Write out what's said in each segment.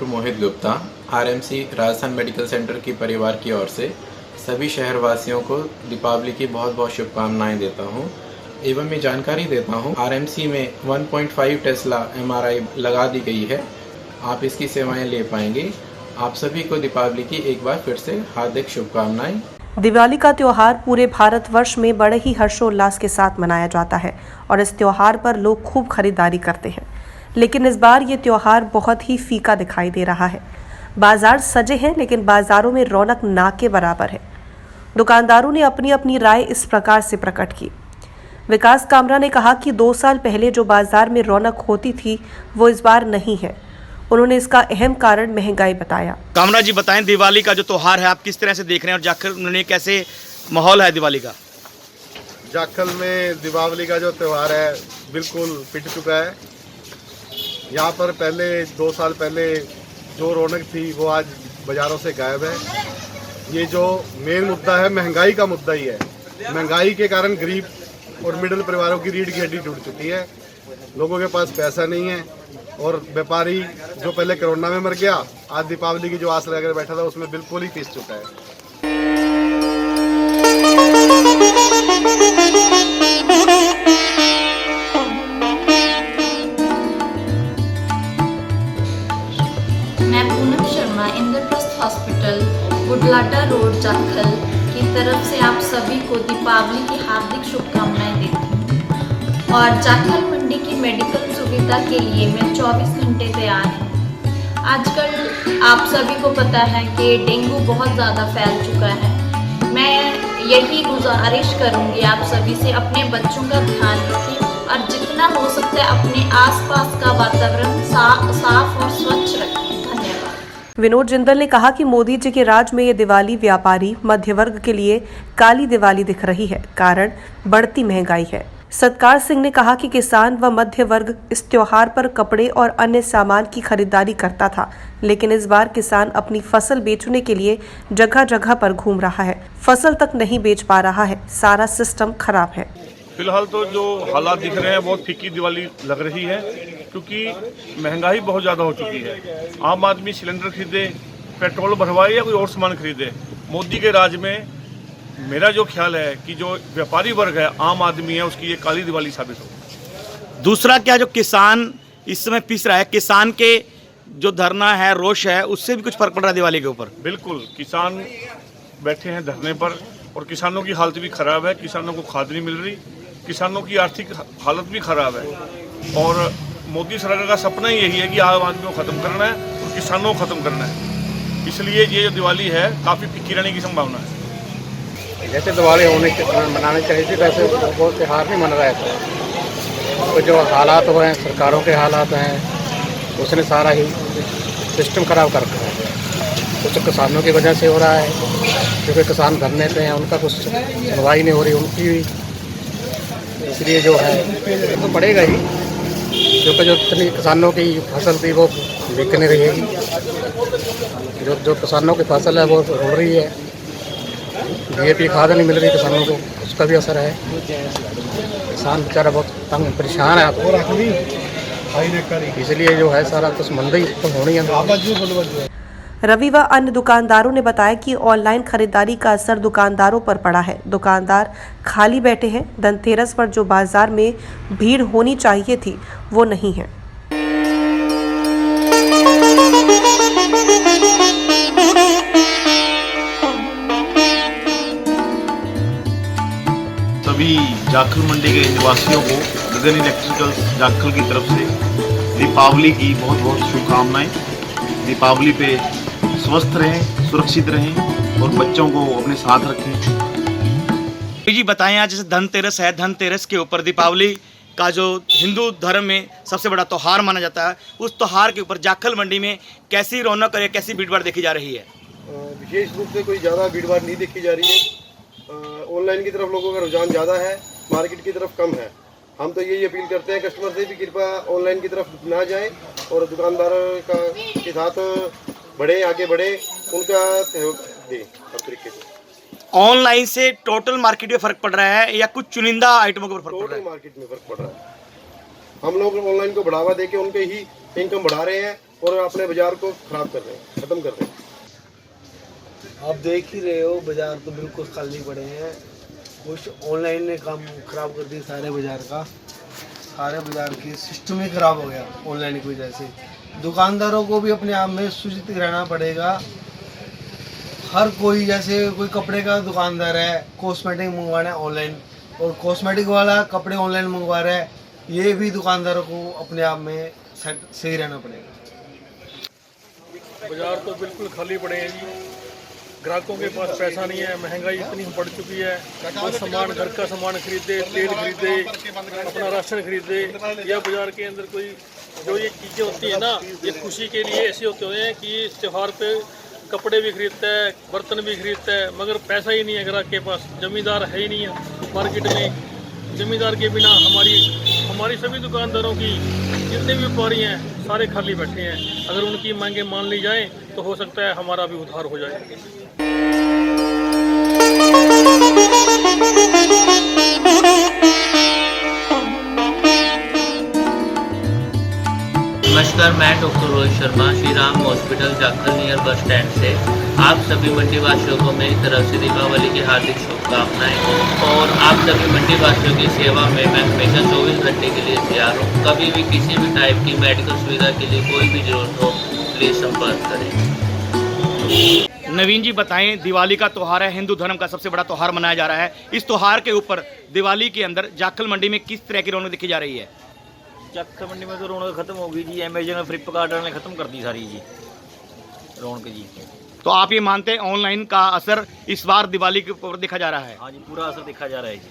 Doctor Mohit Gupta RMC Rajasthan medical centre की परिवार की ओर से सभी शहरवासियों को दीपावली की बहुत बहुत शुभकामनाएं देता हूं एवं मैं जानकारी देता हूं आरएमसी में 1.5 टेस्ला एमआरआई लगा दी गई है। आप इसकी सेवाएं ले पाएंगे। आप सभी को दीपावली की एक बार फिर से हार्दिक शुभकामनाएं। दिवाली का त्योहार पूरे भारतवर्ष में बड़े ही हर्षोल्लास के साथ मनाया जाता है और इस त्योहार पर लोग खूब खरीदारी करते हैं, लेकिन इस बार ये त्योहार बहुत ही फीका दिखाई दे रहा है। बाजार सजे हैं लेकिन बाजारों में रौनक ना के बराबर है। दुकानदारों ने अपनी अपनी राय इस प्रकार से प्रकट की। विकास कामरा ने कहा कि 2 साल पहले जो बाजार में रौनक होती थी वो इस बार नहीं है। उन्होंने इसका अहम कारण महंगाई बताया। कामरा जी बताएं, दिवाली का जो त्योहार है आप किस तरह से देख रहे हैं और जाखल में कैसे माहौल है दिवाली का? जाखल में दिवाली का जो त्यौहार है बिल्कुल पिट चुका है। यहाँ पर पहले 2 साल पहले जो रौनक थी वो आज बाज़ारों से गायब है। ये जो मेन मुद्दा है महंगाई का मुद्दा ही है। महंगाई के कारण गरीब और मिडिल परिवारों की रीढ़ की हड्डी टूट चुकी है। लोगों के पास पैसा नहीं है और व्यापारी जो पहले कोरोना में मर गया आज दीपावली की जो आस लगाकर बैठा था उसमें बिल्कुल ही पिस चुका है। मैं पूनम शर्मा इंद्रप्रस्थ हॉस्पिटल बुढलाडा रोड जाखल की तरफ से आप सभी को दीपावली की हार्दिक शुभकामनाएं देती हूँ और जाखल मंडी की मेडिकल सुविधा के लिए मैं 24 घंटे तैयार हूँ। आजकल आप सभी को पता है कि डेंगू बहुत ज़्यादा फैल चुका है। मैं यही गुजारिश करूँगी आप सभी से अपने बच्चों का ध्यान रखें और जितना हो सकता है अपने आसपास का वातावरण साफ और स्वच्छ रखें। विनोद जिंदल ने कहा कि मोदी जी के राज में ये दिवाली व्यापारी मध्य वर्ग के लिए काली दिवाली दिख रही है, कारण बढ़ती महंगाई है। सत्कार सिंह ने कहा कि किसान व मध्य वर्ग इस त्योहार पर कपड़े और अन्य सामान की खरीदारी करता था, लेकिन इस बार किसान अपनी फसल बेचने के लिए जगह जगह पर घूम रहा है, फसल तक नहीं बेच पा रहा है। सारा सिस्टम खराब है। फिलहाल तो जो हालात दिख रहे हैं बहुत फीकी दिवाली लग रही है, क्योंकि महंगाई बहुत ज़्यादा हो चुकी है। आम आदमी सिलेंडर खरीदे, पेट्रोल भरवाए या कोई और सामान खरीदे, मोदी के राज में मेरा जो ख्याल है कि जो व्यापारी वर्ग है, आम आदमी है, उसकी ये काली दिवाली साबित हो। दूसरा क्या, जो किसान इस समय पिस रहा है, किसान के जो धरना है, रोष है, उससे भी कुछ फर्क पड़ रहा है दिवाली के ऊपर? बिल्कुल, किसान बैठे हैं धरने पर और किसानों की हालत भी ख़राब है। किसानों को खाद नहीं मिल रही, किसानों की आर्थिक हालत भी ख़राब है और मोदी सरकार का सपना ही यही है कि आम आदमी को ख़त्म करना है और किसानों को ख़त्म करना है। इसलिए ये जो दिवाली है काफ़ी फीकी रहने की संभावना है। जैसे दिवाली मनानी चाहिए थी वैसे वो त्यौहार नहीं मन रहा था। तो जो हालात हुए हैं, सरकारों के हालात हैं, उसने सारा ही सिस्टम ख़राब कर रखा है। कुछ किसानों की वजह से हो रहा है, क्योंकि किसान धरने पे हैं, उनका कुछ सुनवाई नहीं हो रही उनकी भी, इसलिए जो है तो पड़ेगा ही, क्योंकि जो इतनी किसानों की फसल थी वो बिकने रहेगी। जो किसानों की फसल है वो रुड़ रही है, DAP खाद नहीं मिल रही किसानों को, उसका भी असर है। किसान बेचारा बहुत तंग परेशान है, इसलिए जो है सारा कुछ मंदी तो होनी है। रवि व अन्य दुकानदारों ने बताया कि ऑनलाइन खरीदारी का असर दुकानदारों पर पड़ा है। दुकानदार खाली बैठे हैं। धनतेरस पर जो बाजार में भीड़ होनी चाहिए थी वो नहीं है। सभी जाखल मंडी के निवासियों को गगन इलेक्ट्रिकल्स जाखल की तरफ से दीपावली की बहुत बहुत शुभकामनाएं। दीपावली पे स्वस्थ रहें, सुरक्षित रहें और बच्चों को अपने साथ रखें। जी बताएं, आज जैसे धनतेरस है, धनतेरस के ऊपर दीपावली का जो हिंदू धर्म में सबसे बड़ा त्यौहार माना जाता है, उस त्यौहार के ऊपर जाखल मंडी में कैसी रौनक और कैसी भीड़भाड़ देखी जा रही है? विशेष रूप से कोई ज़्यादा भीड़भाड़ नहीं देखी जा रही है। ऑनलाइन की तरफ लोगों का रुझान ज़्यादा है, मार्केट की तरफ कम है। हम तो यही अपील करते हैं कस्टमर से भी कृपया ऑनलाइन की तरफ ना जाएं और दुकानदारों के साथ बढ़े, आगे बढ़े, उनका सहयोग दें हर तरीके से। ऑनलाइन से टोटल मार्केट में फर्क पड़ रहा है या कुछ चुनिंदा आइटमों के ऊपर फर्क पड़ रहा है? टोटल मार्केट में फर्क पड़ रहा है। हम लोग ऑनलाइन को बढ़ावा देके उनके ही इनकम बढ़ा रहे हैं और अपने बाजार को खराब कर रहे हैं, खत्म कर रहे हैं। आप देख ही रहे हो बाजार तो बिल्कुल खाली पड़े हैं। कुछ ऑनलाइन ने काम खराब कर दिया सारे बाजार का, सारे बाजार की सिस्टम ही खराब हो गया ऑनलाइन की वजह से। दुकानदारों को भी अपने आप में सुचित रहना पड़ेगा। हर कोई, जैसे कोई कपड़े का दुकानदार है, कॉस्मेटिक मंगवाना है ऑनलाइन, और कॉस्मेटिक वाला कपड़े ऑनलाइन मंगवा रहा है, ये भी दुकानदारों को अपने आप में सही रहना पड़ेगा। बाजार तो बिल्कुल खाली पड़े हैं जी, ग्राहकों के पास पैसा नहीं है, महंगाई इतनी बढ़ चुकी है। वो सामान, घर का सामान खरीदे, तेल खरीदे, अपना राशन खरीदे, या बाजार के अंदर कोई जो ये चीज़ें होती है ना, ये खुशी के लिए ऐसे होते हैं कि इस त्यौहार पे कपड़े भी खरीदता है, बर्तन भी खरीदता है, मगर पैसा ही नहीं है ग्राहक के पास। जमींदार है ही नहीं है मार्केट में। जमींदार के बिना हमारी सभी दुकानदारों की जितने भी व्यापारी हैं सारे खाली बैठे हैं। अगर उनकी मांगें मान ली जाएं तो हो सकता है हमारा भी उद्धार हो जाए। नमस्कार, मैं doctor Rohit Sharma, Shri Ram hospital Jakhal near bus stand से आप सभी मंडीवासियों को मेरी तरफ से दीपावली की हार्दिक शुभकामनाएं। और आप सभी मंडीवासियों की सेवा में मैं हमेशा 24 घंटे के लिए तैयार हूँ। कभी भी किसी भी टाइप की मेडिकल सुविधा के लिए कोई भी जरूरत हो, प्लीज़ संपर्क करें। नवीन जी बताएं, दिवाली का त्यौहार है, हिंदू धर्म का सबसे बड़ा त्यौहार मनाया जा रहा है। इस त्यौहार के ऊपर दिवाली के अंदर जाखल मंडी में किस तरह की रौनक देखी जा रही है? जाखल मंडी में तो रौनक खत्म हो गई जी, अमेजन और फ्लिपकार्ट ने खत्म कर दी सारी जी रौनक जी। तो आप ये मानते हैं ऑनलाइन का असर इस बार दिवाली के ऊपर देखा जा रहा है? हाँ जी, पूरा असर देखा जा रहा है जी।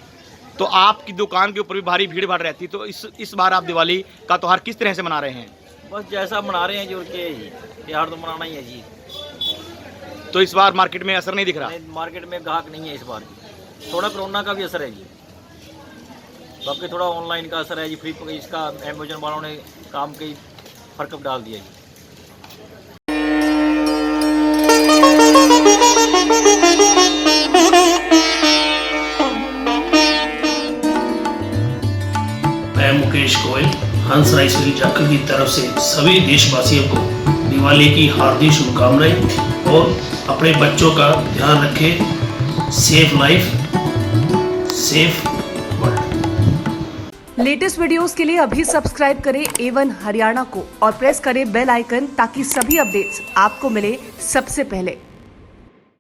तो आपकी दुकान के ऊपर भी भारी भीड़ भाड़ रहती, तो इस बार आप दिवाली का त्यौहार किस तरह से मना रहे हैं? बस जैसा मना रहे हैं जी, और क्या है जी, त्यौहार तो मनाना ही है जी। तो इस बार मार्केट में असर नहीं दिख रहा? मार्केट में ग्राहक नहीं है इस बार जी। थोड़ा कोरोना का भी असर है जी, बाकी थोड़ा ऑनलाइन का असर है जी। फ्लिपकार्ट, इसका अमेजन वालों ने काम के फर्क डाल दिया जी। मैं मुकेश गोयल, हंस राइसरी जाखल की तरफ से सभी देशवासियों को दिवाली की हार्दिक शुभकामनाएं, और अपने बच्चों का ध्यान रखें। Safe life, safe world. Latest videos के लिए अभी सब्सक्राइब करें A1 हरियाणा को और प्रेस करें बेल आइकन, ताकि सभी अपडेट्स आपको मिले सबसे पहले।